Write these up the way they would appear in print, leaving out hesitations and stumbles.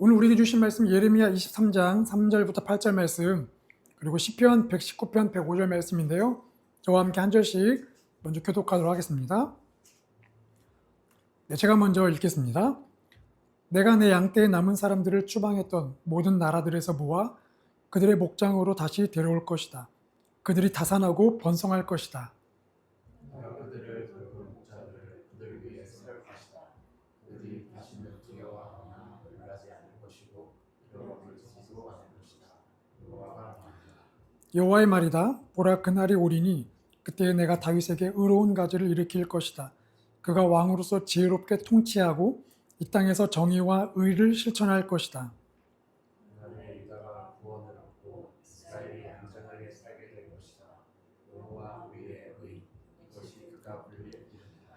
오늘 우리에게 주신 말씀 예레미야 23장 3절부터 8절 말씀, 그리고 시편 119편 105절 말씀인데요. 저와 함께 한 절씩 먼저 교독하도록 하겠습니다. 제가 먼저 읽겠습니다. 내가 내 양떼에 남은 사람들을 추방했던 모든 나라들에서 모아 그들의 목장으로 다시 데려올 것이다. 그들이 다산하고 번성할 것이다. 내가 그들을 돌본 목자들을 그들 위에 세울 것이다. 그들이 다시는 두려워하거나 놀라지 않을 것이고 여호와를 스스로 하는 것이다. 여호와가 말한다. 여호와의 말이다. 보라, 그날이 오리니 그때 내가 다윗에게 의로운 가지를 일으킬 것이다. 그가 왕으로서 지혜롭게 통치하고 이 땅에서 정의와 의를 실천할 것이다. 그날에 유다가 구원을 얻고 이스라엘이 안전하게 살게 될 것이다. 여호와 우리의 의, 이것이 그가 불릴 이름이다.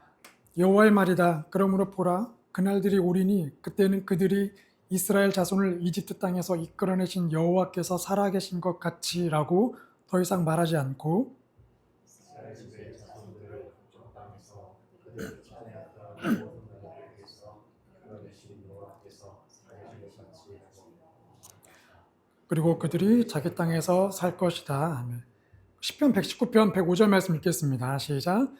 여호와의 말이다. 그러므로 보라, 그날들이 오리니 그때는 그들이 이스라엘 자손을 이집트 땅에서 이끌어내신 여호와께서 살아계신 것 같이라고 더 이상 말하지 않고, 이스라엘 집의 자손들을 북쪽 땅에서 그들을 쫓아내었던 모든 나라들에게서 이끌어내신 여호와께서 살아계신 것 같이 하시리라. 그리고 그들이 자기 땅에서 살 것이다. 아멘. 시편 119편 105절 말씀 읽겠습니다. 시작.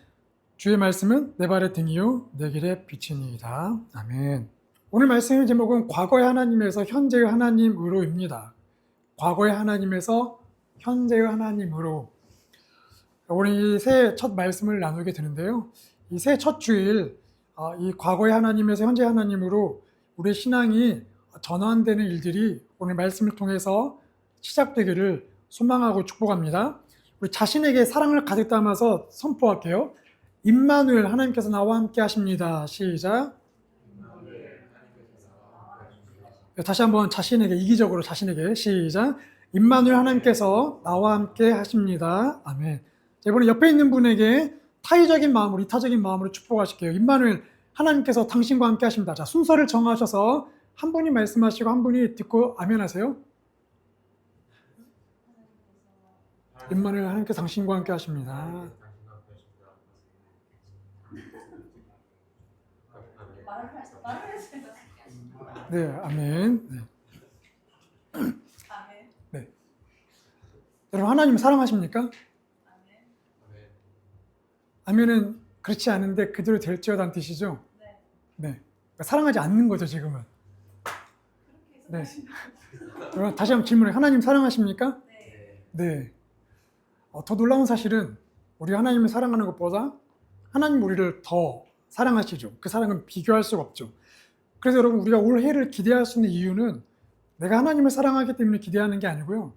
주의 말씀은 내 발의 등이요 내 길의 빛이니이다. 아멘. 오늘 말씀의 제목은 과거의 하나님에서 현재의 하나님으로입니다. 과거의 하나님에서 현재의 하나님으로. 오늘 이 새해 첫 말씀을 나누게 되는데요. 이 새해 첫 주일, 이 과거의 하나님에서 현재의 하나님으로 우리의 신앙이 전환되는 일들이 오늘 말씀을 통해서 시작되기를 소망하고 축복합니다. 우리 자신에게 사랑을 가득 담아서 선포할게요. 임마누엘, 하나님께서 나와 함께 하십니다. 시작. 다시 한번 자신에게, 이기적으로 자신에게 시작. 임마누엘, 하나님께서 나와 함께 하십니다. 아멘. 자, 이번에 옆에 있는 분에게 타의적인 마음으로, 이타적인 마음으로 축복하실게요. 임마누엘, 하나님께서 당신과 함께 하십니다. 자, 순서를 정하셔서 한 분이 말씀하시고 한 분이 듣고 아멘 하세요. 임마누엘, 하나님께서 당신과 함께 하십니다. 네, 아멘. 네. 네. 여러분, 하나님 사랑하십니까? 아멘은 그렇지 않은데 그대로 될지어다는 뜻이죠? 네. 그러니까 사랑하지 않는 거죠, 지금은. 네. 여러분, 다시 한번 질문해요. 하나님 사랑하십니까? 네. 더 놀라운 사실은 우리 하나님을 사랑하는 것보다 하나님 우리를 더 사랑하시죠. 그 사랑은 비교할 수가 없죠. 그래서 여러분, 우리가 올해를 기대할 수 있는 이유는 내가 하나님을 사랑하기 때문에 기대하는 게 아니고요.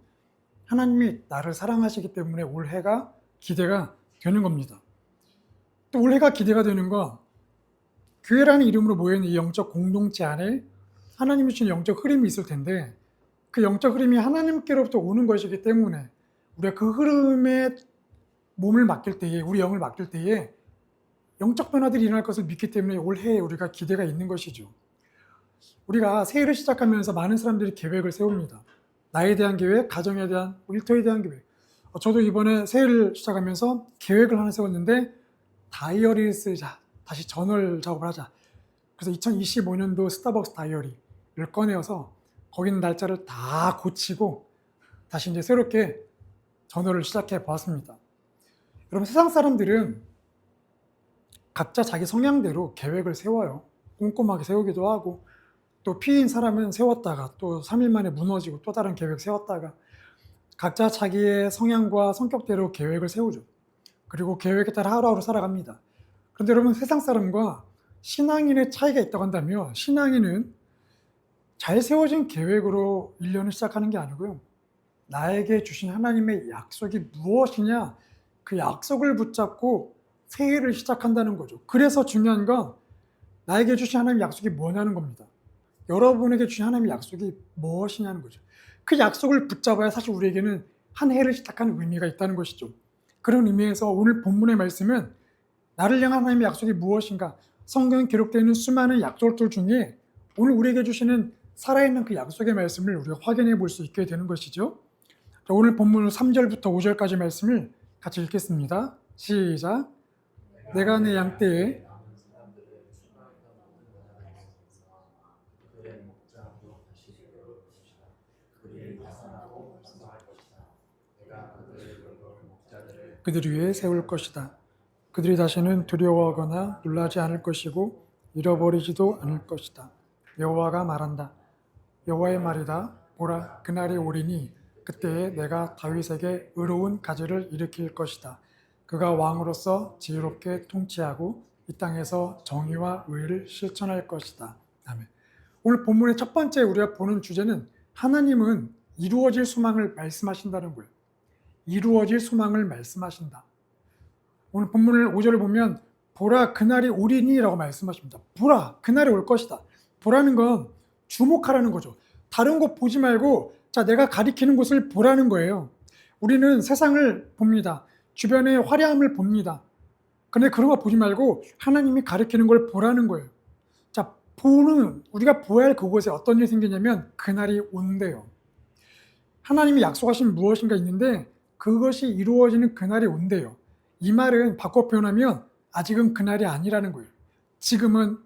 하나님이 나를 사랑하시기 때문에 올해가 기대가 되는 겁니다. 또 올해가 기대가 되는 건 교회라는 이름으로 모여있는 이 영적 공동체 안에 하나님이 주신 영적 흐름이 있을 텐데 그 영적 흐름이 하나님께로부터 오는 것이기 때문에 우리가 그 흐름에 몸을 맡길 때에, 우리 영을 맡길 때에 영적 변화들이 일어날 것을 믿기 때문에 올해에 우리가 기대가 있는 것이죠. 우리가 새해를 시작하면서 많은 사람들이 계획을 세웁니다. 나에 대한 계획, 가정에 대한, 일터에 대한 계획. 저도 이번에 새해를 시작하면서 계획을 하나 세웠는데 다이어리를 쓰자. 다시 저널 작업을 하자. 그래서 2025년도 스타벅스 다이어리를 꺼내어서 거기 있는 날짜를 다 고치고 다시 이제 새롭게 저널을 시작해 보았습니다. 여러분, 세상 사람들은 각자 자기 성향대로 계획을 세워요. 꼼꼼하게 세우기도 하고 또 피인 사람은 세웠다가 또 3일 만에 무너지고 또 다른 계획 세웠다가 각자 자기의 성향과 성격대로 계획을 세우죠. 그리고 계획에 따라 하루하루 살아갑니다. 그런데 여러분, 세상 사람과 신앙인의 차이가 있다고 한다면 신앙인은 잘 세워진 계획으로 1년을 시작하는 게 아니고요. 나에게 주신 하나님의 약속이 무엇이냐, 그 약속을 붙잡고 새해를 시작한다는 거죠. 그래서 중요한 건 나에게 주신 하나님의 약속이 뭐냐는 겁니다. 여러분에게 주신 하나님의 약속이 무엇이냐는 거죠. 그 약속을 붙잡아야 사실 우리에게는 한 해를 시작하는 의미가 있다는 것이죠. 그런 의미에서 오늘 본문의 말씀은 나를 향한 하나님의 약속이 무엇인가, 성경에 기록되어 있는 수많은 약속들 중에 오늘 우리에게 주시는 살아있는 그 약속의 말씀을 우리가 확인해 볼 수 있게 되는 것이죠. 자, 오늘 본문 3절부터 5절까지 말씀을 같이 읽겠습니다. 시작. 내가 내 양떼에 남은 사람들을 추방했던 모든 나라들에서 그들의 목장으로 다시 그들 위에 세울 것이다. 그들이 다시는 두려워하거나 놀라지 않을 것이고 잃어버리지도 않을 것이다. 여호와가 말한다. 여호와의 말이다. 보라, 그날이 오리니 그때에 내가 다윗에게 의로운 가지를 일으킬 것이다. 그가 왕으로서 지혜롭게 통치하고 이 땅에서 정의와 의를 실천할 것이다. 아멘. 오늘 본문의 첫 번째 우리가 보는 주제는 하나님은 이루어질 소망을 말씀하신다는 거예요. 이루어질 소망을 말씀하신다. 오늘 본문을 5절을 보면 보라 그날이 오리니 라고 말씀하십니다. 보라 그날이 올 것이다. 보라는 건 주목하라는 거죠. 다른 곳 보지 말고 자 내가 가리키는 곳을 보라는 거예요. 우리는 세상을 봅니다. 주변의 화려함을 봅니다. 그런데 그런 거 보지 말고 하나님이 가리키는 걸 보라는 거예요. 자 보는 우리가 보아야 할 그곳에 어떤 일이 생기냐면 그날이 온대요. 하나님이 약속하신 무엇인가 있는데 그것이 이루어지는 그날이 온대요. 이 말은 바꿔 표현하면 아직은 그날이 아니라는 거예요. 지금은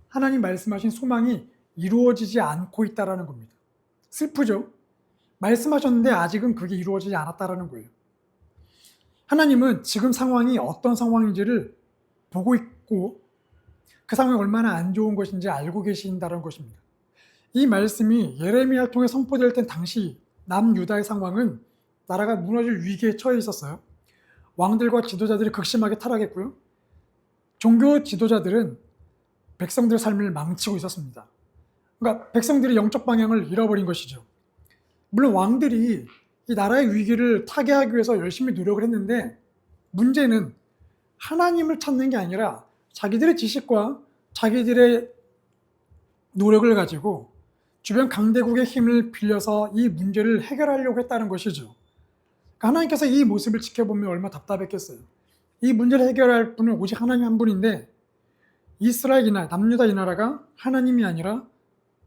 하나님 말씀하신 소망이 이루어지지 않고 있다는 겁니다. 슬프죠? 말씀하셨는데 아직은 그게 이루어지지 않았다는 거예요. 하나님은 지금 상황이 어떤 상황인지를 보고 있고 그 상황이 얼마나 안 좋은 것인지 알고 계신다는 것입니다. 이 말씀이 예레미야를 통해 선포될 땐 당시 남유다의 상황은 나라가 무너질 위기에 처해 있었어요. 왕들과 지도자들이 극심하게 타락했고요. 종교 지도자들은 백성들의 삶을 망치고 있었습니다. 그러니까 백성들이 영적 방향을 잃어버린 것이죠. 물론 왕들이 이 나라의 위기를 타개하기 위해서 열심히 노력을 했는데 문제는 하나님을 찾는 게 아니라 자기들의 지식과 자기들의 노력을 가지고 주변 강대국의 힘을 빌려서 이 문제를 해결하려고 했다는 것이죠. 하나님께서 이 모습을 지켜보면 얼마나 답답했겠어요. 이 문제를 해결할 분은 오직 하나님 한 분인데 이스라엘 이 나라, 남유다 이 나라가 하나님이 아니라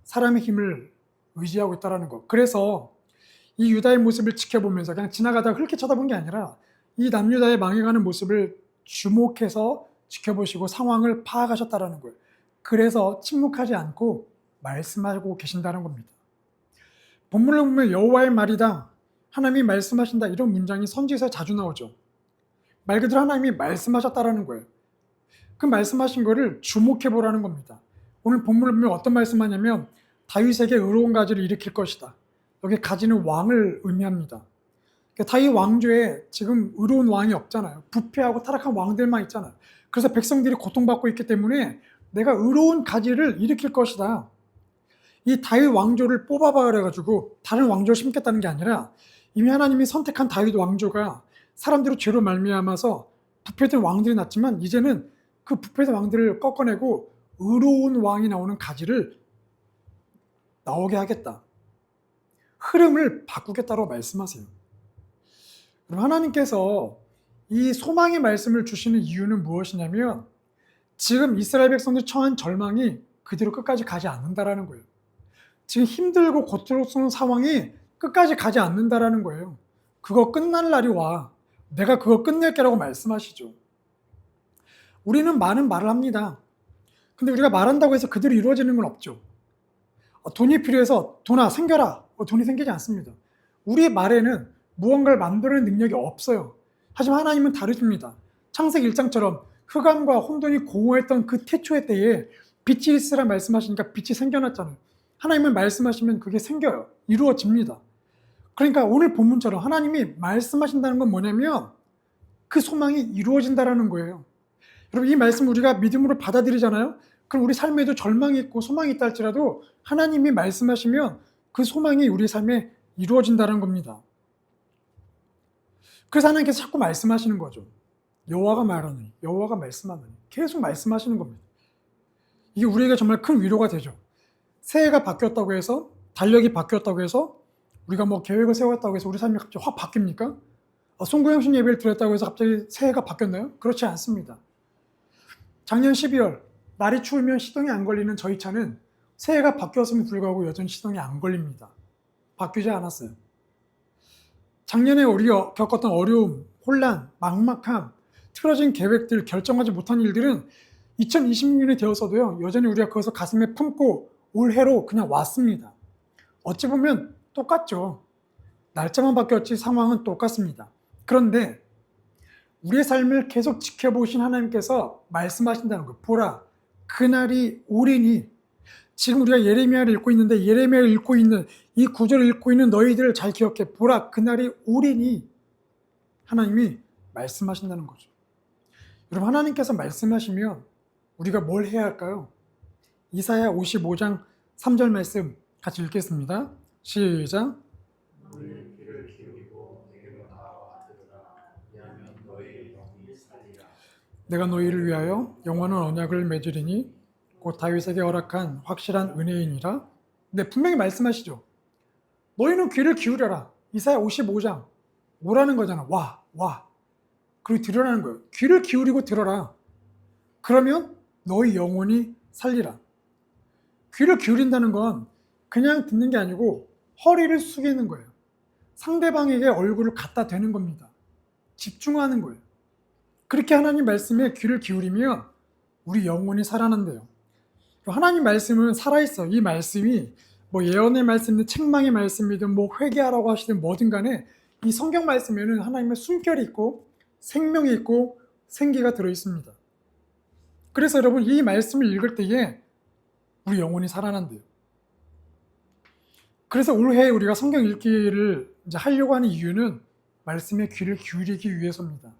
사람의 힘을 의지하고 있다는 것. 그래서 이 유다의 모습을 지켜보면서 그냥 지나가다가 흘게 쳐다본 게 아니라 이 남유다의 망해가는 모습을 주목해서 지켜보시고 상황을 파악하셨다는 거예요. 그래서 침묵하지 않고 말씀하고 계신다는 겁니다. 본문을 보면 여호와의 말이다. 하나님이 말씀하신다. 이런 문장이 선지서에 자주 나오죠. 말 그대로 하나님이 말씀하셨다라는 거예요. 그 말씀하신 거를 주목해 보라는 겁니다. 오늘 본문을 보면 어떤 말씀하냐면 다윗에게 의로운 가지를 일으킬 것이다. 여기 가지는 왕을 의미합니다. 다윗 왕조에 지금 의로운 왕이 없잖아요. 부패하고 타락한 왕들만 있잖아요. 그래서 백성들이 고통받고 있기 때문에 내가 의로운 가지를 일으킬 것이다. 이 다윗 왕조를 뽑아봐 그래가지고 다른 왕조를 심겠다는 게 아니라 이미 하나님이 선택한 다윗 왕조가 사람들의 죄로 말미암아서 부패된 왕들이 났지만 이제는 그 부패된 왕들을 꺾어내고 의로운 왕이 나오는 가지를 나오게 하겠다. 흐름을 바꾸겠다고 말씀하세요. 그럼 하나님께서 이 소망의 말씀을 주시는 이유는 무엇이냐면 지금 이스라엘 백성들이 처한 절망이 그대로 끝까지 가지 않는다라는 거예요. 지금 힘들고 고통스러운 상황이 끝까지 가지 않는다라는 거예요. 그거 끝날 날이 와. 내가 그거 끝낼게라고 말씀하시죠. 우리는 많은 말을 합니다. 근데 우리가 말한다고 해서 그대로 이루어지는 건 없죠. 돈이 필요해서 돈아 생겨라. 돈이 생기지 않습니다. 우리의 말에는 무언가를 만들어내는 능력이 없어요. 하지만 하나님은 다르십니다. 창세기 1장처럼 흑암과 혼돈이 공허했던 그 태초의 때에 빛이 있으라 말씀하시니까 빛이 생겨났잖아요. 하나님은 말씀하시면 그게 생겨요. 이루어집니다. 그러니까 오늘 본문처럼 하나님이 말씀하신다는 건 뭐냐면 그 소망이 이루어진다는 거예요. 여러분 이 말씀 우리가 믿음으로 받아들이잖아요. 그럼 우리 삶에도 절망이 있고 소망이 있다 할지라도 하나님이 말씀하시면 그 소망이 우리 삶에 이루어진다는 겁니다. 그래서 하나님께서 자꾸 말씀하시는 거죠. 여호와가 말하느니, 여호와가 말씀하느니 계속 말씀하시는 겁니다. 이게 우리에게 정말 큰 위로가 되죠. 새해가 바뀌었다고 해서 달력이 바뀌었다고 해서 우리가 뭐 계획을 세웠다고 해서 우리 삶이 갑자기 확 바뀝니까? 송구영신 예배를 드렸다고 해서 갑자기 새해가 바뀌었나요? 그렇지 않습니다. 작년 12월 날이 추우면 시동이 안 걸리는 저희 차는 새해가 바뀌었음에 불구하고 여전히 시동이 안 걸립니다. 바뀌지 않았어요. 작년에 우리가 겪었던 어려움, 혼란, 막막함, 틀어진 계획들, 결정하지 못한 일들은 2026년이 되어서도요 여전히 우리가 그것을 가슴에 품고 올해로 그냥 왔습니다. 어찌 보면 똑같죠. 날짜만 바뀌었지 상황은 똑같습니다. 그런데 우리의 삶을 계속 지켜보신 하나님께서 말씀하신다는 거예요. 보라, 그날이 오리니. 지금 우리가 예레미야를 읽고 있는데 예레미야를 읽고 있는 이 구절을 읽고 있는 너희들을 잘 기억해. 보라, 그날이 오리니. 하나님이 말씀하신다는 거죠. 여러분, 하나님께서 말씀하시면 우리가 뭘 해야 할까요? 이사야 55장 3절 말씀 같이 읽겠습니다. 시작. 너희는 귀를 기울이고 내게로 나와 들으라. 왜냐하면 너희의 영이 살리라. 내가 너희를 위하여 영원한 언약을 맺으리니 곧 다윗에게 허락한 확실한 은혜이니라. 근데 분명히 말씀하시죠. 너희는 귀를 기울여라. 이사야 55장 뭐라는 거잖아. 와. 그리고 들으라는 거예요. 귀를 기울이고 들어라. 그러면 너희 영혼이 살리라. 귀를 기울인다는 건 그냥 듣는 게 아니고 허리를 숙이는 거예요. 상대방에게 얼굴을 갖다 대는 겁니다. 집중하는 거예요. 그렇게 하나님 말씀에 귀를 기울이면 우리 영혼이 살아난대요. 하나님 말씀은 살아있어. 이 말씀이 뭐 예언의 말씀이든 책망의 말씀이든 뭐 회개하라고 하시든 뭐든 간에 이 성경 말씀에는 하나님의 숨결이 있고 생명이 있고 생기가 들어있습니다. 그래서 여러분, 이 말씀을 읽을 때에 우리 영혼이 살아난대요. 그래서 올해 우리가 성경 읽기를 이제 하려고 하는 이유는 말씀에 귀를 기울이기 위해서입니다.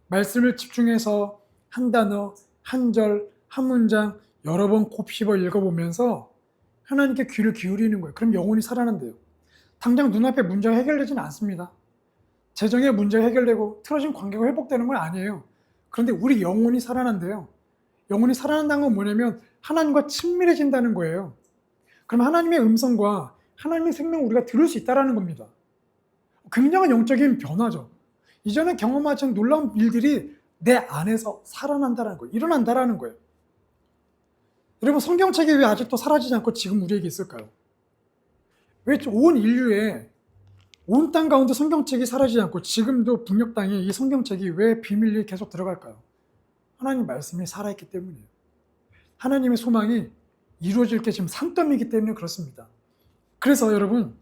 말씀을 집중해서 한 단어, 한 절, 한 문장 여러 번 곱씹어 읽어보면서 하나님께 귀를 기울이는 거예요. 그럼 영혼이 살아난대요. 당장 눈앞에 문제가 해결되지는 않습니다. 재정의 문제가 해결되고 틀어진 관계가 회복되는 건 아니에요. 그런데 우리 영혼이 살아난대요. 영혼이 살아난다는 건 뭐냐면 하나님과 친밀해진다는 거예요. 그럼 하나님의 음성과 하나님의 생명을 우리가 들을 수 있다는 겁니다. 굉장한 영적인 변화죠. 이전에 경험하지 않은 놀라운 일들이 내 안에서 살아난다는 거예요. 일어난다는 거예요. 여러분, 성경책이 왜 아직도 사라지지 않고 지금 우리에게 있을까요? 왜 온 인류에 온 땅 가운데 성경책이 사라지지 않고 지금도 북녘 땅에 이 성경책이 왜 비밀리에 계속 들어갈까요? 하나님 말씀이 살아있기 때문이에요. 하나님의 소망이 이루어질 게 지금 산더미이기 때문에 그렇습니다. 그래서 여러분,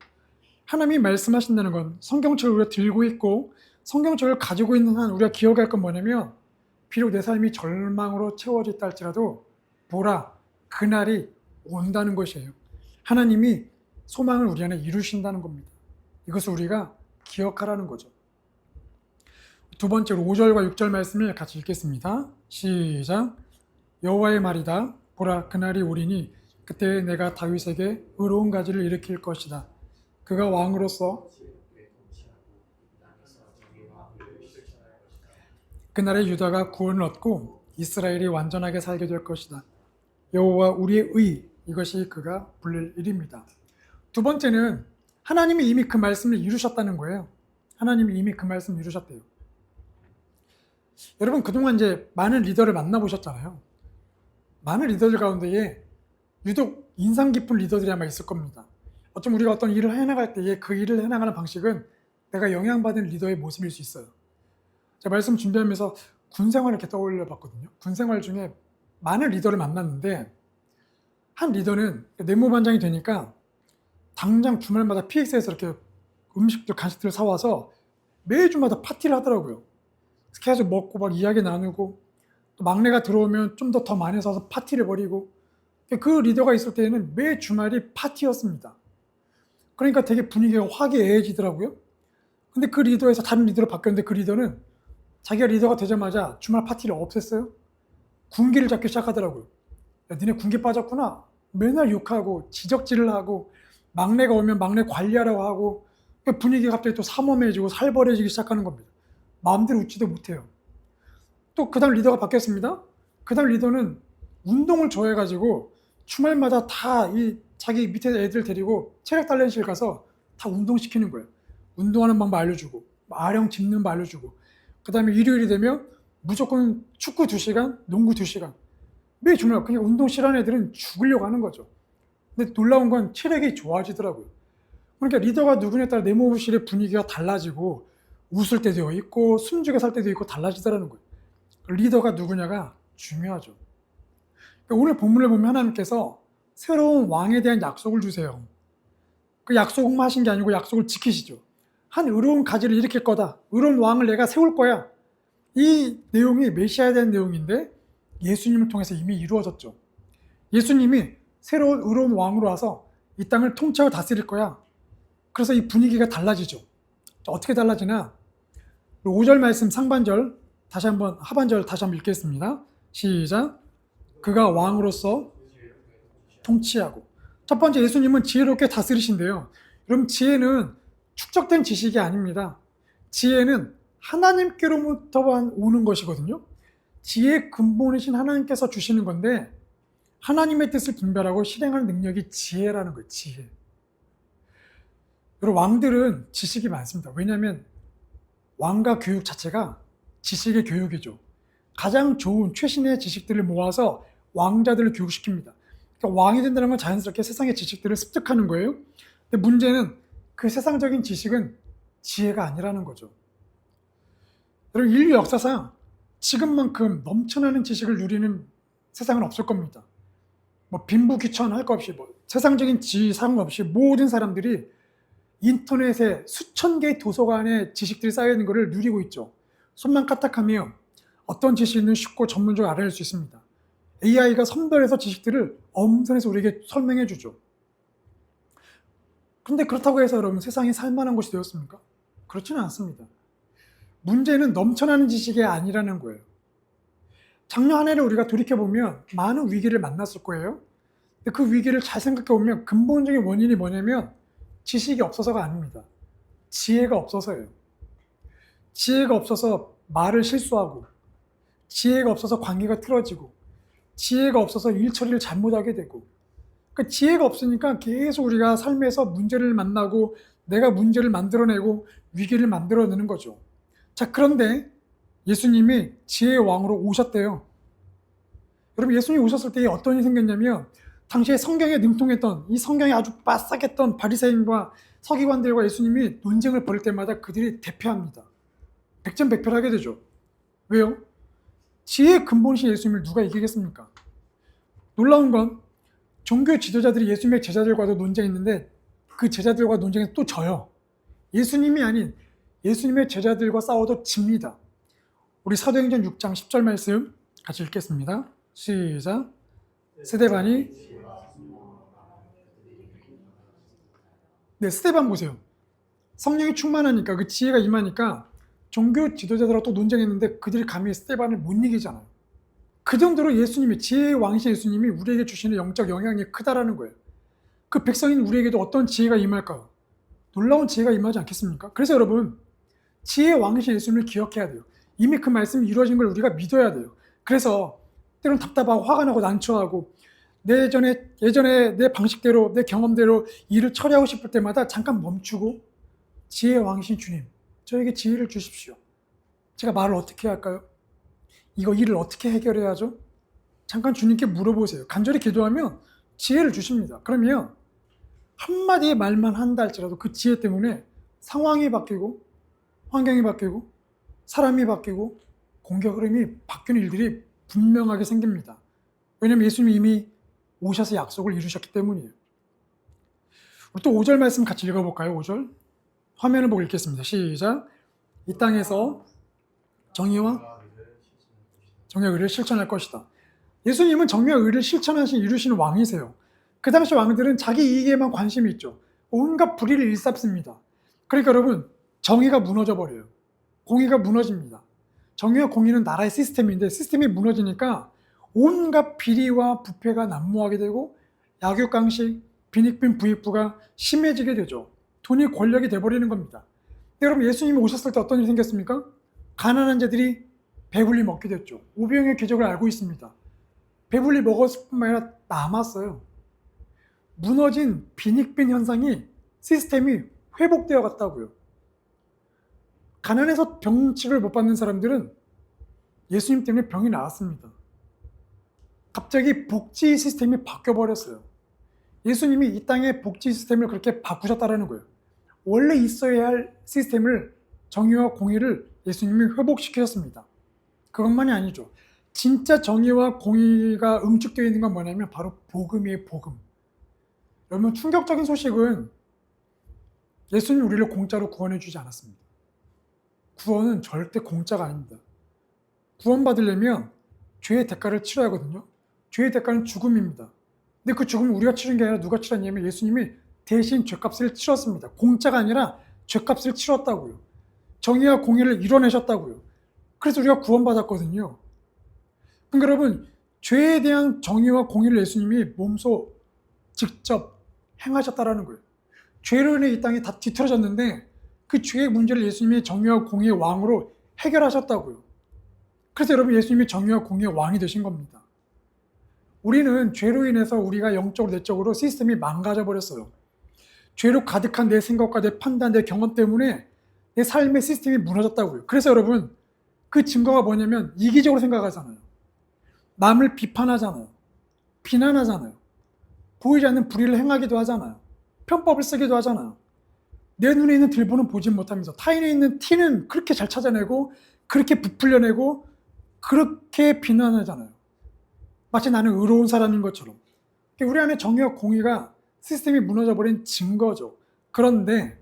하나님이 말씀하신다는 건 성경책을 우리가 들고 있고 성경책을 가지고 있는 한 우리가 기억할 건 뭐냐면 비록 내 삶이 절망으로 채워져 있다 할지라도 보라, 그날이 온다는 것이에요. 하나님이 소망을 우리 안에 이루신다는 겁니다. 이것을 우리가 기억하라는 거죠. 두 번째로 5절과 6절 말씀을 같이 읽겠습니다. 시작. 여호와의 말이다. 보라, 그날이 오리니 그때 내가 다윗에게 의로운 가지를 일으킬 것이다. 그가 왕으로서 그날에 유다가 구원을 얻고 이스라엘이 완전하게 살게 될 것이다. 여호와 우리의 의, 이것이 그가 불릴 일입니다. 두 번째는 하나님이 이미 그 말씀을 이루셨다는 거예요. 하나님이 이미 그 말씀을 이루셨대요. 여러분, 그동안 이제 많은 리더를 만나보셨잖아요. 많은 리더들 가운데에 유독 인상 깊은 리더들이 아마 있을 겁니다. 어쩜 우리가 어떤 일을 해나갈 때에 그 일을 해나가는 방식은 내가 영향받은 리더의 모습일 수 있어요. 제가 말씀 준비하면서 군 생활을 이렇게 떠올려 봤거든요. 군 생활 중에 많은 리더를 만났는데 한 리더는 내무반장이 되니까 당장 주말마다 PX에서 이렇게 음식들, 간식들을 사와서 매주마다 파티를 하더라고요. 계속 먹고 막 이야기 나누고 또 막내가 들어오면 좀 더 많이 사서 파티를 벌이고 그 리더가 있을 때에는 매 주말이 파티였습니다. 그러니까 되게 분위기가 화기애애해지더라고요. 근데 그 리더에서 다른 리더로 바뀌었는데 그 리더는 자기가 리더가 되자마자 주말 파티를 없앴어요. 군기를 잡기 시작하더라고요. 야, 니네 군기 빠졌구나. 맨날 욕하고 지적질을 하고 막내가 오면 막내 관리하라고 하고 분위기가 갑자기 또 삼엄해지고 살벌해지기 시작하는 겁니다. 마음대로 웃지도 못해요. 또 그 다음 리더가 바뀌었습니다. 그 다음 리더는 운동을 좋아해가지고 주말마다 다 이 자기 밑에 애들 데리고 체력 단련실 가서 다 운동시키는 거예요. 운동하는 방법 알려주고 아령 짚는 법 알려주고 그 다음에 일요일이 되면 무조건 축구 2시간, 농구 2시간 매 주말 그냥 운동 싫어하는 애들은 죽으려고 하는 거죠. 근데 놀라운 건 체력이 좋아지더라고요. 그러니까 리더가 누구냐에 따라 내무부실의 분위기가 달라지고 웃을 때도 있고 숨죽여 살 때도 있고 달라지더라는 거예요. 리더가 누구냐가 중요하죠. 그러니까 오늘 본문을 보면 하나님께서 새로운 왕에 대한 약속을 주세요. 그 약속만 하신 게 아니고 약속을 지키시죠. 한 의로운 가지를 일으킬 거다. 의로운 왕을 내가 세울 거야. 이 내용이 메시아에 대한 내용인데 예수님을 통해서 이미 이루어졌죠. 예수님이 새로운 의로운 왕으로 와서 이 땅을 통치하고 다스릴 거야. 그래서 이 분위기가 달라지죠. 어떻게 달라지나? 5절 말씀 상반절 다시 한번 하반절 다시 한번 읽겠습니다. 시작. 그가 왕으로서 통치하고. 첫 번째, 예수님은 지혜롭게 다스리신데요. 여러분, 지혜는 축적된 지식이 아닙니다. 지혜는 하나님께로부터만 오는 것이거든요. 지혜의 근본이신 하나님께서 주시는 건데 하나님의 뜻을 분별하고 실행하는 능력이 지혜라는 거예요. 지혜. 여러분, 왕들은 지식이 많습니다. 왜냐하면 왕과 교육 자체가 지식의 교육이죠. 가장 좋은 최신의 지식들을 모아서 왕자들을 교육시킵니다. 그러니까 왕이 된다는 건 자연스럽게 세상의 지식들을 습득하는 거예요. 근데 문제는 그 세상적인 지식은 지혜가 아니라는 거죠. 여러분, 인류 역사상 지금만큼 넘쳐나는 지식을 누리는 세상은 없을 겁니다. 뭐 빈부귀천할 것 없이 세상적인 지위 상관없이 모든 사람들이 인터넷에 수천 개의 도서관에 지식들이 쌓여있는 것을 누리고 있죠. 손만 까딱하면 어떤 지식은 쉽고 전문적으로 알아낼 수 있습니다. AI가 선별해서 지식들을 엄선해서 우리에게 설명해 주죠. 그런데 그렇다고 해서 여러분 세상이 살만한 곳이 되었습니까? 그렇지는 않습니다. 문제는 넘쳐나는 지식이 아니라는 거예요. 작년 한 해를 우리가 돌이켜보면 많은 위기를 만났을 거예요. 근데 그 위기를 잘 생각해보면 근본적인 원인이 뭐냐면 지식이 없어서가 아닙니다. 지혜가 없어서예요. 지혜가 없어서 말을 실수하고, 지혜가 없어서 관계가 틀어지고, 지혜가 없어서 일 처리를 잘못하게 되고, 그러니까 지혜가 없으니까 계속 우리가 삶에서 문제를 만나고 내가 문제를 만들어내고 위기를 만들어내는 거죠. 자, 그런데 예수님이 지혜의 왕으로 오셨대요. 여러분, 예수님이 오셨을 때 어떤 일이 생겼냐면 당시에 성경에 능통했던, 이 성경에 아주 빠삭했던 바리새인과 서기관들과 예수님이 논쟁을 벌일 때마다 그들이 대패합니다. 백전백패하게 되죠. 왜요? 지혜의 근본이신 예수님을 누가 이기겠습니까? 놀라운 건 종교 지도자들이 예수님의 제자들과도 논쟁했는데 그 제자들과 논쟁에서 또 져요. 예수님이 아닌 예수님의 제자들과 싸워도 집니다. 우리 사도행전 6장 10절 말씀 같이 읽겠습니다. 시작. 스데반이, 네, 스데반 보세요. 성령이 충만하니까, 그 지혜가 임하니까 종교 지도자들하고 또 논쟁했는데 그들이 감히 스데반을 못 이기잖아요. 그 정도로 예수님이, 지혜의 왕이신 예수님이 우리에게 주시는 영적 영향이 크다라는 거예요. 그 백성인 우리에게도 어떤 지혜가 임할까요? 놀라운 지혜가 임하지 않겠습니까? 그래서 여러분, 지혜의 왕이신 예수님을 기억해야 돼요. 이미 그 말씀이 이루어진 걸 우리가 믿어야 돼요. 그래서 때론 답답하고 화가 나고 난처하고 예전에 내 방식대로, 내 경험대로 일을 처리하고 싶을 때마다 잠깐 멈추고 지혜의 왕이신 주님, 저에게 지혜를 주십시오. 제가 말을 어떻게 할까요? 이거 일을 어떻게 해결해야죠? 잠깐 주님께 물어보세요. 간절히 기도하면 지혜를 주십니다. 그러면 한마디의 말만 한다 할지라도 그 지혜 때문에 상황이 바뀌고 환경이 바뀌고 사람이 바뀌고 공격 흐름이 바뀌는 일들이 분명하게 생깁니다. 왜냐하면 예수님이 이미 오셔서 약속을 이루셨기 때문이에요. 우리 또 5절 말씀 같이 읽어볼까요? 5절 화면을 보고 읽겠습니다. 시작. 이 땅에서 정의와 의를 실천할 것이다. 예수님은 정의와 의를 이루시는 왕이세요. 그 당시 왕들은 자기 이익에만 관심이 있죠. 온갖 불의를 일삼습니다. 그러니까 여러분, 정의가 무너져 버려요. 공의가 무너집니다. 정의와 공의는 나라의 시스템인데 시스템이 무너지니까 온갖 비리와 부패가 난무하게 되고 약육강식, 빈익빈 부익부가 심해지게 되죠. 돈이 권력이 돼버리는 겁니다. 여러분, 예수님이 오셨을 때 어떤 일이 생겼습니까? 가난한 자들이 배불리 먹게 됐죠. 오병의 기적을 알고 있습니다. 배불리 먹었을 뿐만 아니라 남았어요. 무너진 빈익빈 현상이, 시스템이 회복되어 갔다고요. 가난해서 병치료를 못 받는 사람들은 예수님 때문에 병이 나았습니다. 갑자기 복지 시스템이 바뀌어버렸어요. 예수님이 이 땅의 복지 시스템을 그렇게 바꾸셨다는 거예요. 원래 있어야 할 시스템을, 정의와 공의를 예수님이 회복시키셨습니다. 그것만이 아니죠. 진짜 정의와 공의가 응축되어 있는 건 뭐냐면 바로 복음이에요. 복음. 여러분, 충격적인 소식은 예수님이 우리를 공짜로 구원해 주지 않았습니다. 구원은 절대 공짜가 아닙니다. 구원받으려면 죄의 대가를 치러야 하거든요. 죄의 대가는 죽음입니다. 근데 그 죽음은 우리가 치른 게 아니라 누가 치렀냐면 예수님이 대신 죄값을 치렀습니다. 공짜가 아니라 죄값을 치렀다고요. 정의와 공의를 이뤄내셨다고요. 그래서 우리가 구원받았거든요. 그러니까 여러분, 죄에 대한 정의와 공의를 예수님이 몸소 직접 행하셨다라는 거예요. 죄로 인해 이 땅이 다 뒤틀어졌는데 그 죄의 문제를 예수님이 정의와 공의의 왕으로 해결하셨다고요. 그래서 여러분, 예수님이 정의와 공의의 왕이 되신 겁니다. 우리는 죄로 인해서 우리가 영적으로 내적으로 시스템이 망가져 버렸어요. 죄로 가득한 내 생각과 내 판단, 내 경험 때문에 내 삶의 시스템이 무너졌다고요. 그래서 여러분, 그 증거가 뭐냐면 이기적으로 생각하잖아요. 남을 비판하잖아요. 비난하잖아요. 보이지 않는 불의를 행하기도 하잖아요. 편법을 쓰기도 하잖아요. 내 눈에 있는 들보는 보지 못하면서 타인에 있는 티는 그렇게 잘 찾아내고 그렇게 부풀려내고 그렇게 비난하잖아요. 마치 나는 의로운 사람인 것처럼. 우리 안에 정의와 공의가 시스템이 무너져버린 증거죠. 그런데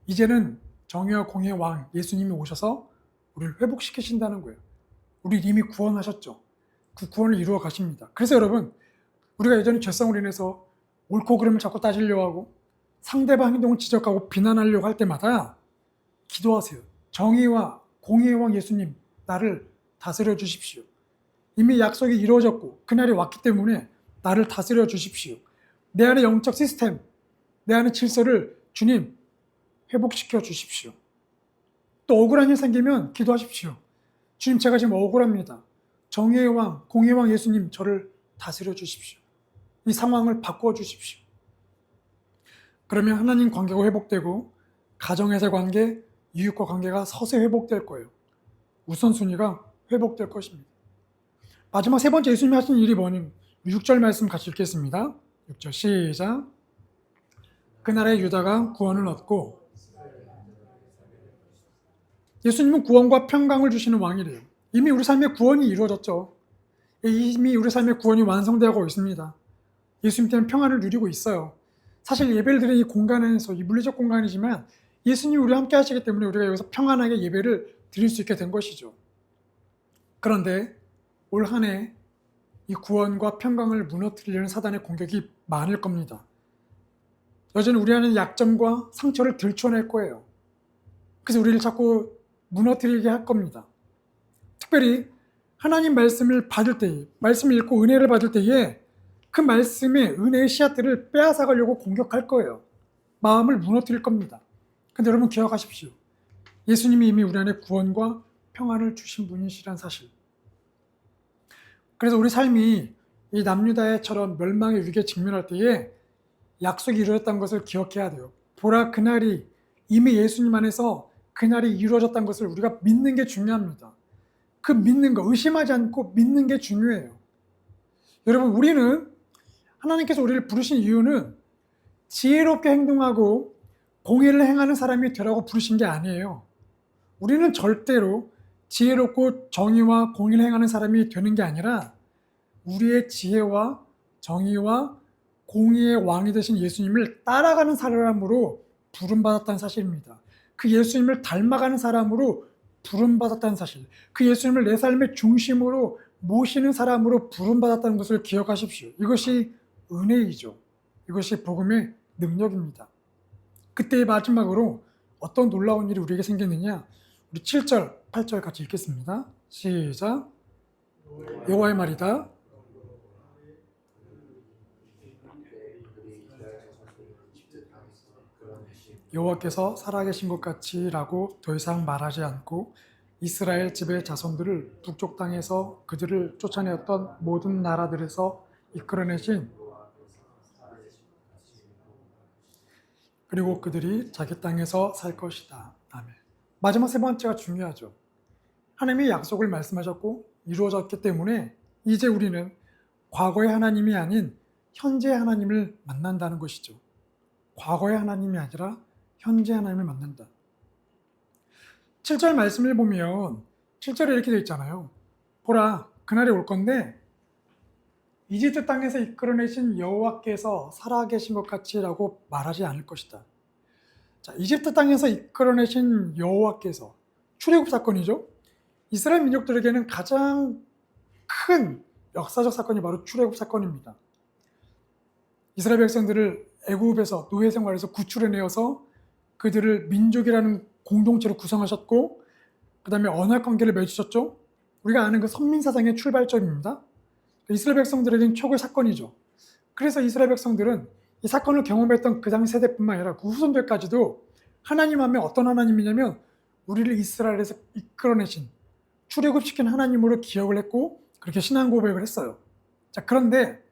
이제는 정의와 공의의 왕 예수님이 오셔서 우리를 회복시키신다는 거예요. 우리를 이미 구원하셨죠. 그 구원을 이루어 가십니다. 그래서 여러분, 우리가 여전히 죄성으로 인해서 옳고 그름을 자꾸 따지려고 하고 상대방 행동을 지적하고 비난하려고 할 때마다 기도하세요. 정의와 공의의 왕 예수님, 나를 다스려 주십시오. 이미 약속이 이루어졌고 그날이 왔기 때문에 나를 다스려 주십시오. 내 안의 영적 시스템, 내 안의 질서를 주님 회복시켜 주십시오. 또 억울한 일 생기면 기도하십시오. 주님, 제가 지금 억울합니다. 정의의 왕, 공의의 왕 예수님, 저를 다스려 주십시오. 이 상황을 바꾸어 주십시오. 그러면 하나님 관계가 회복되고 가정에서의 관계, 이웃과 관계가 서서히 회복될 거예요. 우선순위가 회복될 것입니다. 마지막 세 번째 예수님이 하신 일이 뭐니? 6절 말씀 같이 읽겠습니다. 6절 시작. 그날에 유다가 구원을 얻고, 예수님은 구원과 평강을 주시는 왕이래요. 이미 우리 삶의 구원이 이루어졌죠. 이미 우리 삶의 구원이 완성되고 있습니다. 예수님 때문에 평안을 누리고 있어요. 사실 예배를 드리는 이 공간에서, 이 물리적 공간이지만 예수님이 우리와 함께 하시기 때문에 우리가 여기서 평안하게 예배를 드릴 수 있게 된 것이죠. 그런데 올 한 해 이 구원과 평강을 무너뜨리려는 사단의 공격이 많을 겁니다. 여전히 우리 안에 약점과 상처를 들춰낼 거예요. 그래서 우리를 자꾸 무너뜨리게 할 겁니다. 특별히 하나님 말씀을 받을 때에, 말씀을 읽고 은혜를 받을 때에 그 말씀의 은혜의 씨앗들을 빼앗아가려고 공격할 거예요. 마음을 무너뜨릴 겁니다. 근데 여러분 기억하십시오. 예수님이 이미 우리 안에 구원과 평안을 주신 분이시란 사실. 그래서 우리 삶이 이 남유다처럼 멸망의 위기에 직면할 때에 약속이 이루어졌다는 것을 기억해야 돼요. 보라, 그날이 이미 예수님 안에서 그날이 이루어졌다는 것을 우리가 믿는 게 중요합니다. 그 믿는 거, 의심하지 않고 믿는 게 중요해요. 여러분, 우리는 하나님께서 우리를 부르신 이유는 지혜롭게 행동하고 공의를 행하는 사람이 되라고 부르신 게 아니에요. 우리는 절대로 지혜롭고 정의와 공의를 행하는 사람이 되는 게 아니라 우리의 지혜와 정의와 공의의 왕이 되신 예수님을 따라가는 사람으로 부름받았다는 사실입니다. 그 예수님을 닮아가는 사람으로 부름받았다는 사실, 그 예수님을 내 삶의 중심으로 모시는 사람으로 부름받았다는 것을 기억하십시오. 이것이 은혜이죠. 이것이 복음의 능력입니다. 그때의 마지막으로 어떤 놀라운 일이 우리에게 생겼느냐? 우리 7절, 8절 같이 읽겠습니다. 시작. 여호와의 말이다. 여호와께서 살아계신 것 같이라고 더 이상 말하지 않고 이스라엘 집의 자손들을 북쪽 땅에서 그들을 쫓아내었던 모든 나라들에서 이끌어내신, 그리고 그들이 자기 땅에서 살 것이다. 아멘. 마지막 세 번째가 중요하죠. 하나님의 약속을 말씀하셨고 이루어졌기 때문에 이제 우리는 과거의 하나님이 아닌 현재 하나님을 만난다는 것이죠. 과거의 하나님이 아니라 현재 하나님을 만난다. 7절 말씀을 보면 7절에 이렇게 되어 있잖아요. 보라, 그날이 올 건데 이집트 땅에서 이끌어내신 여호와께서 살아계신 것 같이라고 말하지 않을 것이다. 자, 이집트 땅에서 이끌어내신 여호와께서, 출애굽 사건이죠. 이스라엘 민족들에게는 가장 큰 역사적 사건이 바로 출애굽 사건입니다. 이스라엘 백성들을 애굽에서 노예 생활에서 구출해내어서 그들을 민족이라는 공동체로 구성하셨고 그 다음에 언약 관계를 맺으셨죠. 우리가 아는 그 선민사상의 출발점입니다. 이스라엘 백성들에게는 최고의 사건이죠. 그래서 이스라엘 백성들은 이 사건을 경험했던 그 당시 세대뿐만 아니라 그 후손들까지도 하나님 하면 어떤 하나님이냐면 우리를 이스라엘에서 이끌어내신 출애굽시킨 하나님으로 기억을 했고 그렇게 신앙 고백을 했어요. 자, 그런데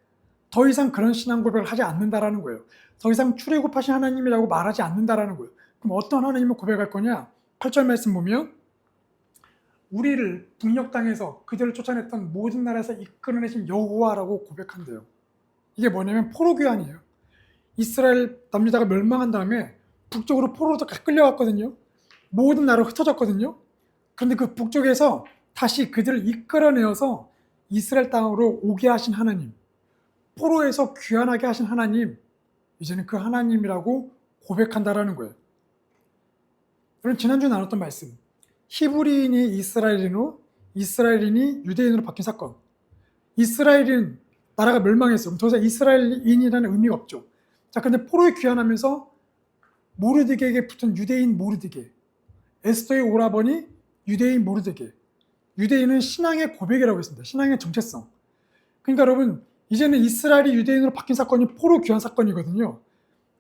더 이상 그런 신앙 고백을 하지 않는다라는 거예요. 더 이상 출애굽하신 하나님이라고 말하지 않는다라는 거예요. 그럼 어떤 하나님을 고백할 거냐? 8절 말씀 보면 우리를 북녘 땅에서 그들을 쫓아냈던 모든 나라에서 이끌어내신 여호와라고 고백한대요. 이게 뭐냐면 포로 귀환이에요. 이스라엘 남유다가 멸망한 다음에 북쪽으로 포로로 끌려갔거든요. 모든 나라로 흩어졌거든요. 그런데 그 북쪽에서 다시 그들을 이끌어내어서 이스라엘 땅으로 오게 하신 하나님, 포로에서 귀환하게 하신 하나님, 이제는 그 하나님이라고 고백한다라는 거예요. 여러분 지난주에 나눴던 말씀, 히브리인이 이스라엘인으로, 이스라엘인이 유대인으로 바뀐 사건. 이스라엘인 나라가 멸망했어요. 더 이상 이스라엘인이라는 의미가 없죠. 자, 근데 포로에 귀환하면서 모르드게에게 붙은 유대인 모르드게, 에스더의 오라버니 유대인 모르드게. 유대인은 신앙의 고백이라고 했습니다. 신앙의 정체성. 그러니까 여러분 이제는 이스라엘이 유대인으로 바뀐 사건이 포로 귀환 사건이거든요.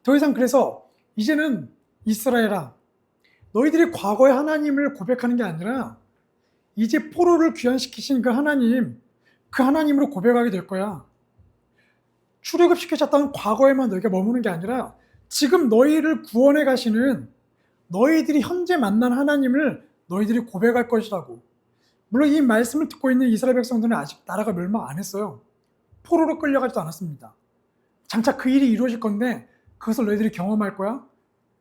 더 이상 그래서 이제는 이스라엘아, 너희들이 과거의 하나님을 고백하는 게 아니라 이제 포로를 귀환시키신 그 하나님, 그 하나님으로 고백하게 될 거야. 출애굽시키셨다는 과거에만 너희가 머무는 게 아니라 지금 너희를 구원해 가시는 너희들이 현재 만난 하나님을 너희들이 고백할 것이라고. 물론 이 말씀을 듣고 있는 이스라엘 백성들은 아직 나라가 멸망 안 했어요. 포로로 끌려가지도 않았습니다. 장차 그 일이 이루어질 건데 그것을 너희들이 경험할 거야.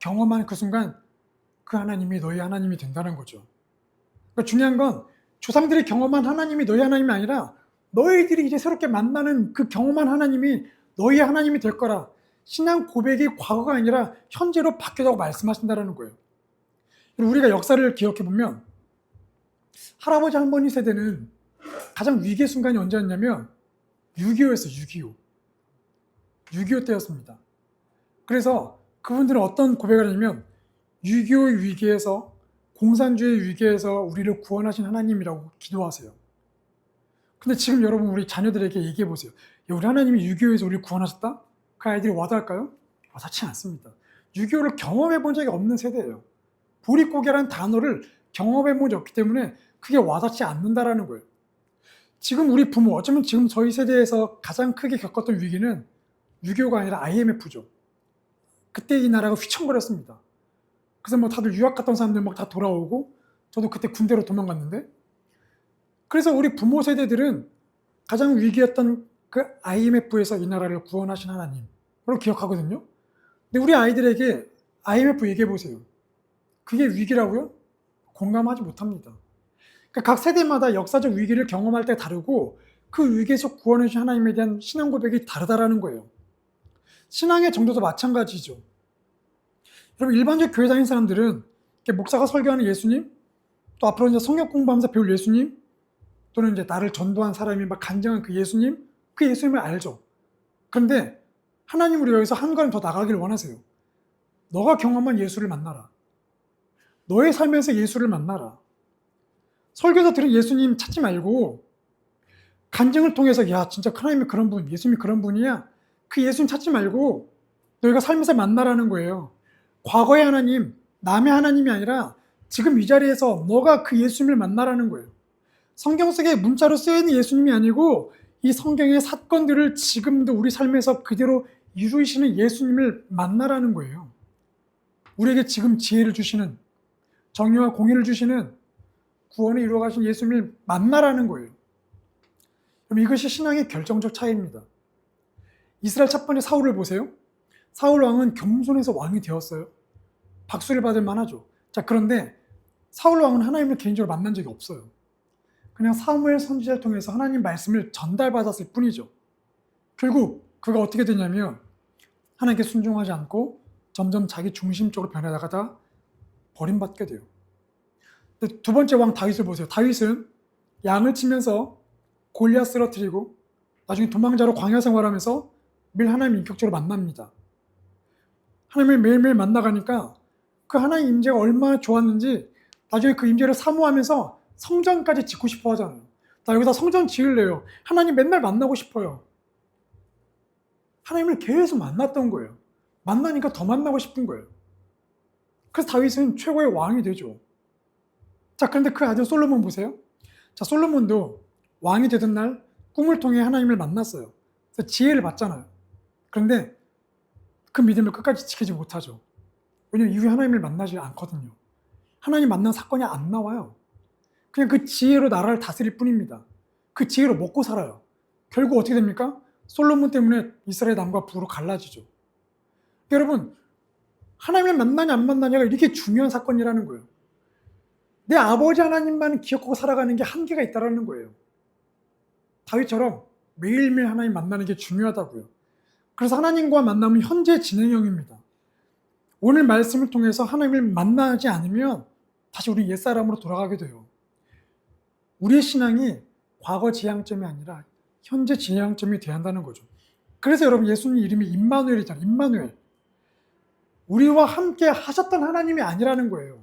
경험한 그 순간 그 하나님이 너희 하나님이 된다는 거죠. 그러니까 중요한 건 조상들이 경험한 하나님이 너희 하나님이 아니라 너희들이 이제 새롭게 만나는 그 경험한 하나님이 너희 하나님이 될 거라. 신앙 고백이 과거가 아니라 현재로 바뀌었다고 말씀하신다는 거예요. 우리가 역사를 기억해 보면 할아버지 할머니 세대는 가장 위기의 순간이 언제였냐면 6.25였어요. 6.25 때였습니다. 그래서 그분들은 어떤 고백을 하냐면 6.25 위기에서, 공산주의 위기에서 우리를 구원하신 하나님이라고 기도하세요. 근데 지금 여러분 우리 자녀들에게 얘기해 보세요. 우리 하나님이 6.25에서 우리를 구원하셨다? 그 아이들이 와닿을까요? 와닿지 않습니다. 6.25를 경험해 본 적이 없는 세대예요. 보릿고개라는 단어를 경험해 본 적이 없기 때문에 그게 와닿지 않는다라는 거예요. 지금 우리 부모, 어쩌면 지금 저희 세대에서 가장 크게 겪었던 위기는 6.25가 아니라 IMF죠. 그때 이 나라가 휘청거렸습니다. 그래서 뭐 다들 유학 갔던 사람들 막 다 돌아오고, 저도 그때 군대로 도망갔는데, 그래서 우리 부모 세대들은 가장 위기였던 그 IMF에서 이 나라를 구원하신 하나님으로 기억하거든요. 근데 우리 아이들에게 IMF 얘기해 보세요. 그게 위기라고요? 공감하지 못합니다. 그러니까 각 세대마다 역사적 위기를 경험할 때 다르고 그 위기에서 구원해 주신 하나님에 대한 신앙 고백이 다르다라는 거예요. 신앙의 정도도 마찬가지죠. 여러분 일반적 교회 다니는 사람들은 목사가 설교하는 예수님, 또 앞으로 이제 성경 공부하면서 배울 예수님, 또는 이제 나를 전도한 사람이 막 간증한 그 예수님, 그 예수님을 알죠. 그런데 하나님 우리 여기서 한 걸음 더 나가길 원하세요. 너가 경험한 예수를 만나라. 너의 삶에서 예수를 만나라. 설교에서 들은 예수님 찾지 말고 간증을 통해서 야 진짜 하나님이 그런 분, 예수님이 그런 분이야. 그 예수님 찾지 말고 너희가 삶에서 만나라는 거예요. 과거의 하나님, 남의 하나님이 아니라 지금 이 자리에서 너가 그 예수님을 만나라는 거예요. 성경 속에 문자로 쓰여있는 예수님이 아니고 이 성경의 사건들을 지금도 우리 삶에서 그대로 이루시는 예수님을 만나라는 거예요. 우리에게 지금 지혜를 주시는, 정의와 공의를 주시는, 구원을 이루어가신 예수님을 만나라는 거예요. 그럼 이것이 신앙의 결정적 차이입니다. 이스라엘 첫 번째 사울을 보세요. 사울 왕은 겸손해서 왕이 되었어요. 박수를 받을 만하죠. 자, 그런데 사울 왕은 하나님을 개인적으로 만난 적이 없어요. 그냥 사무엘 선지자를 통해서 하나님 말씀을 전달받았을 뿐이죠. 결국 그가 어떻게 되냐면 하나님께 순종하지 않고 점점 자기 중심적으로 변해나가다 버림받게 돼요. 근데 두 번째 왕 다윗을 보세요. 다윗은 양을 치면서 골리앗 쓰러뜨리고 나중에 도망자로 광야 생활하면서 매일 하나님 인격적으로 만납니다. 하나님을 매일매일 만나가니까 그 하나님 임재가 얼마나 좋았는지 나중에 그 임재를 사모하면서 성전까지 짓고 싶어 하잖아요. 나 여기다 성전 지을래요. 하나님 맨날 만나고 싶어요. 하나님을 계속 만났던 거예요. 만나니까 더 만나고 싶은 거예요. 그래서 다윗은 최고의 왕이 되죠. 자, 그런데 그 아들 솔로몬 보세요. 자, 솔로몬도 왕이 되던 날 꿈을 통해 하나님을 만났어요. 그래서 지혜를 받잖아요. 그런데 그 믿음을 끝까지 지키지 못하죠. 왜냐하면 이후에 하나님을 만나지 않거든요. 하나님 만난 사건이 안 나와요. 그냥 그 지혜로 나라를 다스릴 뿐입니다. 그 지혜로 먹고 살아요. 결국 어떻게 됩니까? 솔로몬 때문에 이스라엘 남과 북으로 갈라지죠. 여러분, 하나님을 만나냐 안 만나냐가 이렇게 중요한 사건이라는 거예요. 내 아버지 하나님만 기억하고 살아가는 게 한계가 있다는 거예요. 다윗처럼 매일매일 하나님 만나는 게 중요하다고요. 그래서 하나님과 만남은 현재 진행형입니다. 오늘 말씀을 통해서 하나님을 만나지 않으면 다시 우리 옛사람으로 돌아가게 돼요. 우리의 신앙이 과거 지향점이 아니라 현재 지향점이 돼야 한다는 거죠. 그래서 여러분 예수님 이름이 임마누엘이잖아요. 임마누엘. 우리와 함께 하셨던 하나님이 아니라는 거예요.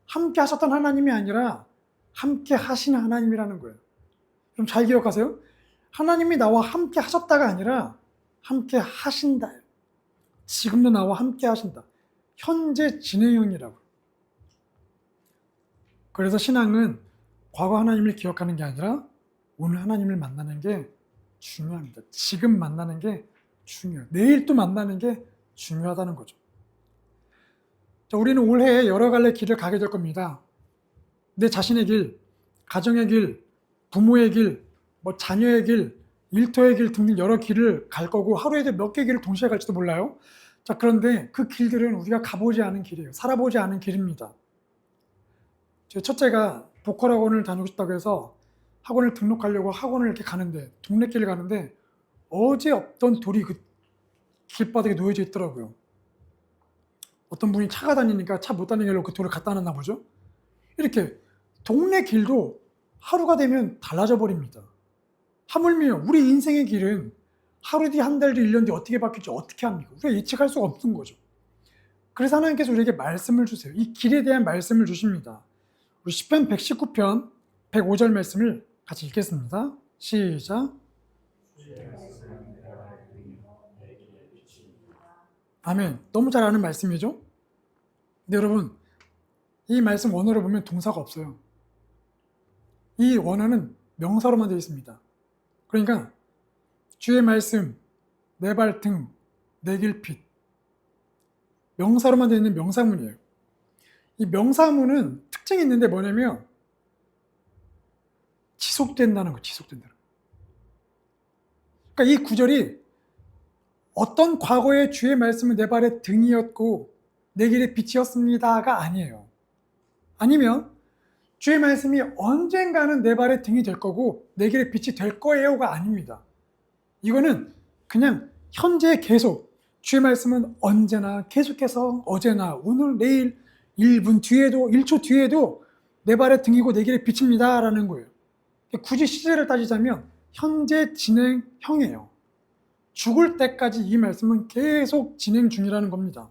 함께 하셨던 하나님이 아니라 함께 하시는 하나님이라는 거예요. 좀 잘 기억하세요. 하나님이 나와 함께 하셨다가 아니라 함께 하신다. 지금도 나와 함께 하신다. 현재 진행형이라고. 그래서 신앙은 과거 하나님을 기억하는 게 아니라 오늘 하나님을 만나는 게 중요합니다. 지금 만나는 게 중요해요. 내일 또 만나는 게 중요하다는 거죠. 자, 우리는 올해 여러 갈래 길을 가게 될 겁니다. 내 자신의 길, 가정의 길, 부모의 길, 자녀의 길, 일터의 길 등등 여러 길을 갈 거고 하루에도 몇 개 길을 동시에 갈지도 몰라요. 자, 그런데 그 길들은 우리가 가보지 않은 길이에요. 살아보지 않은 길입니다. 제 첫째가 보컬 학원을 다니고 싶다고 해서 학원을 등록하려고 학원을 이렇게 가는데 동네길을 가는데 어제 없던 돌이 그 길바닥에 놓여져 있더라고요. 어떤 분이 차가 다니니까 차 못 다니게 하려고 그 돌을 갖다 놨나 보죠. 이렇게 동네 길도 하루가 되면 달라져 버립니다. 하물며 우리 인생의 길은 하루 뒤, 한 달 뒤, 1년 뒤 어떻게 바뀔지 어떻게 합니까? 우리가 예측할 수가 없는 거죠. 그래서 하나님께서 우리에게 말씀을 주세요. 이 길에 대한 말씀을 주십니다. 우리 시편 119편 105절 말씀을 같이 읽겠습니다. 시작. 아멘. 너무 잘 아는 말씀이죠? 근데 여러분, 이 말씀 원어를 보면 동사가 없어요. 이 원어는 명사로만 되어 있습니다. 그러니까 주의 말씀, 내 발 등, 내 길 빛. 명사로만 되어 있는 명사문이에요. 이 명사문은 특징이 있는데 뭐냐면 지속된다는 거, 지속된다는 거. 그러니까 이 구절이 어떤 과거의 주의 말씀은 내 발의 등이었고 내 길의 빛이었습니다가 아니에요. 아니면 주의 말씀이 언젠가는 내 발의 등이 될 거고 내 길의 빛이 될 거예요가 아닙니다. 이거는 그냥 현재 계속 주의 말씀은 언제나 계속해서 어제나 오늘 내일 1분 뒤에도 1초 뒤에도 내 발의 등이고 내 길의 빛입니다 라는 거예요. 굳이 시제를 따지자면 현재 진행형이에요. 죽을 때까지 이 말씀은 계속 진행 중이라는 겁니다.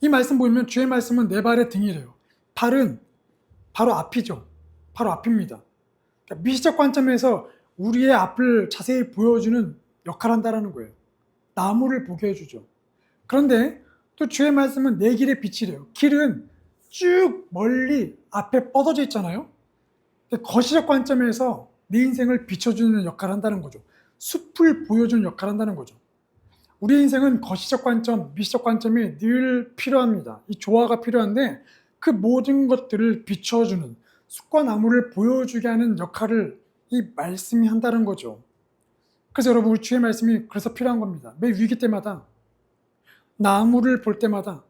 이 말씀 보면 주의 말씀은 내 발의 등이래요. 발은 바로 앞이죠. 바로 앞입니다. 그러니까 미시적 관점에서 우리의 앞을 자세히 보여주는 역할을 한다는 거예요. 나무를 보게 해주죠. 그런데 또 주의 말씀은 내 길의 빛이래요. 길은 쭉 멀리 앞에 뻗어져 있잖아요. 거시적 관점에서 내 인생을 비춰주는 역할을 한다는 거죠. 숲을 보여주는 역할을 한다는 거죠. 우리 인생은 거시적 관점, 미시적 관점이 늘 필요합니다. 이 조화가 필요한데 그 모든 것들을 비춰주는 숲과 나무를 보여주게 하는 역할을 이 말씀이 한다는 거죠. 그래서 여러분 우리 주의 말씀이 그래서 필요한 겁니다. 매 위기 때마다 나무를 볼 때마다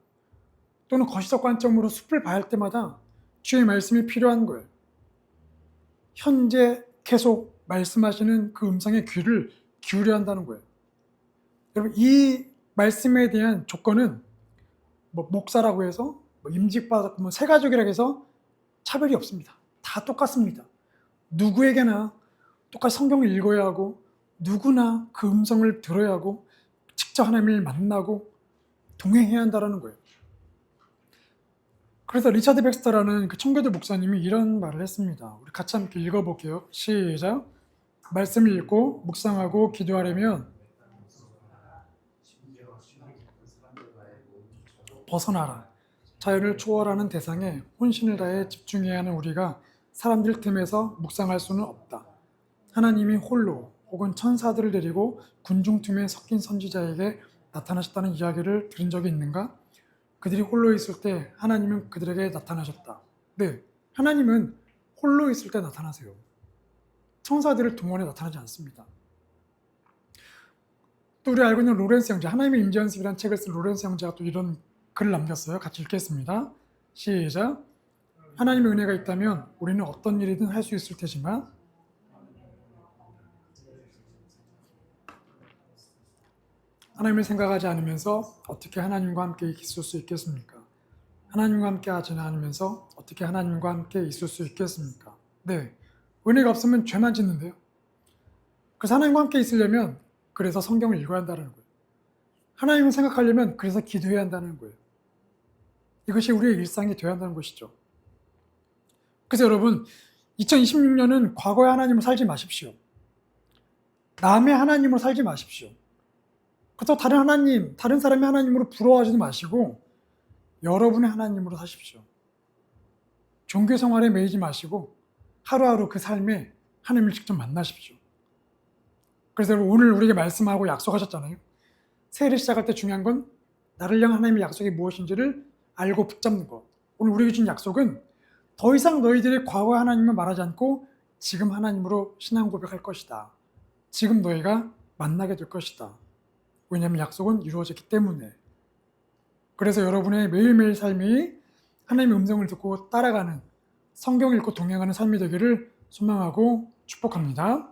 또는 거시적 관점으로 숲을 봐야 할 때마다 주의 말씀이 필요한 거예요. 현재 계속 말씀하시는 그 음성의 귀를 기울여야 한다는 거예요. 여러분 이 말씀에 대한 조건은 목사라고 해서 임직받았고 새가족이라고 해서 차별이 없습니다. 다 똑같습니다. 누구에게나 똑같이 성경을 읽어야 하고 누구나 그 음성을 들어야 하고 직접 하나님을 만나고 동행해야 한다는 거예요. 그래서 리차드 백스터라는 그 청교도 목사님이 이런 말을 했습니다. 우리 같이 함께 읽어볼게요. 시작. 말씀을 읽고 묵상하고 기도하려면 벗어나라. 자연을 초월하는 대상에 혼신을 다해 집중해야 하는 우리가 사람들 틈에서 묵상할 수는 없다. 하나님이 홀로 혹은 천사들을 데리고 군중 틈에 섞인 선지자에게 나타나셨다는 이야기를 들은 적이 있는가? 그들이 홀로 있을 때 하나님은 그들에게 나타나셨다. 네, 하나님은 홀로 있을 때 나타나세요. 천사들을 동원해 나타나지 않습니다. 또 우리 알고 있는 로렌스 형제, 하나님의 임재연습이라는 책을 쓴 로렌스 형제가 또 이런 글을 남겼어요. 같이 읽겠습니다. 시작. 하나님의 은혜가 있다면 우리는 어떤 일이든 할 수 있을 테지만 하나님을 생각하지 않으면서 어떻게 하나님과 함께 있을 수 있겠습니까? 하나님과 함께 하지 않으면서 어떻게 하나님과 함께 있을 수 있겠습니까? 네, 은혜가 없으면 죄만 짓는데요. 그래서 하나님과 함께 있으려면 그래서 성경을 읽어야 한다는 거예요. 하나님을 생각하려면 그래서 기도해야 한다는 거예요. 이것이 우리의 일상이 되어야 한다는 것이죠. 그래서 여러분, 2026년은 과거의 하나님으로 살지 마십시오. 남의 하나님으로 살지 마십시오. 그래서 다른 하나님, 다른 사람의 하나님으로 부러워하지도 마시고 여러분의 하나님으로 사십시오. 종교 생활에 매이지 마시고 하루하루 그 삶에 하나님을 직접 만나십시오. 그래서 오늘 우리에게 말씀하고 약속하셨잖아요. 새해를 시작할 때 중요한 건 나를 향한 하나님의 약속이 무엇인지를 알고 붙잡는 것. 오늘 우리에게 준 약속은 더 이상 너희들이 과거의 하나님을 말하지 않고 지금 하나님으로 신앙 고백할 것이다. 지금 너희가 만나게 될 것이다. 왜냐하면 약속은 이루어졌기 때문에. 그래서 여러분의 매일매일 삶이 하나님의 음성을 듣고 따라가는, 성경을 읽고 동행하는 삶이 되기를 소망하고 축복합니다.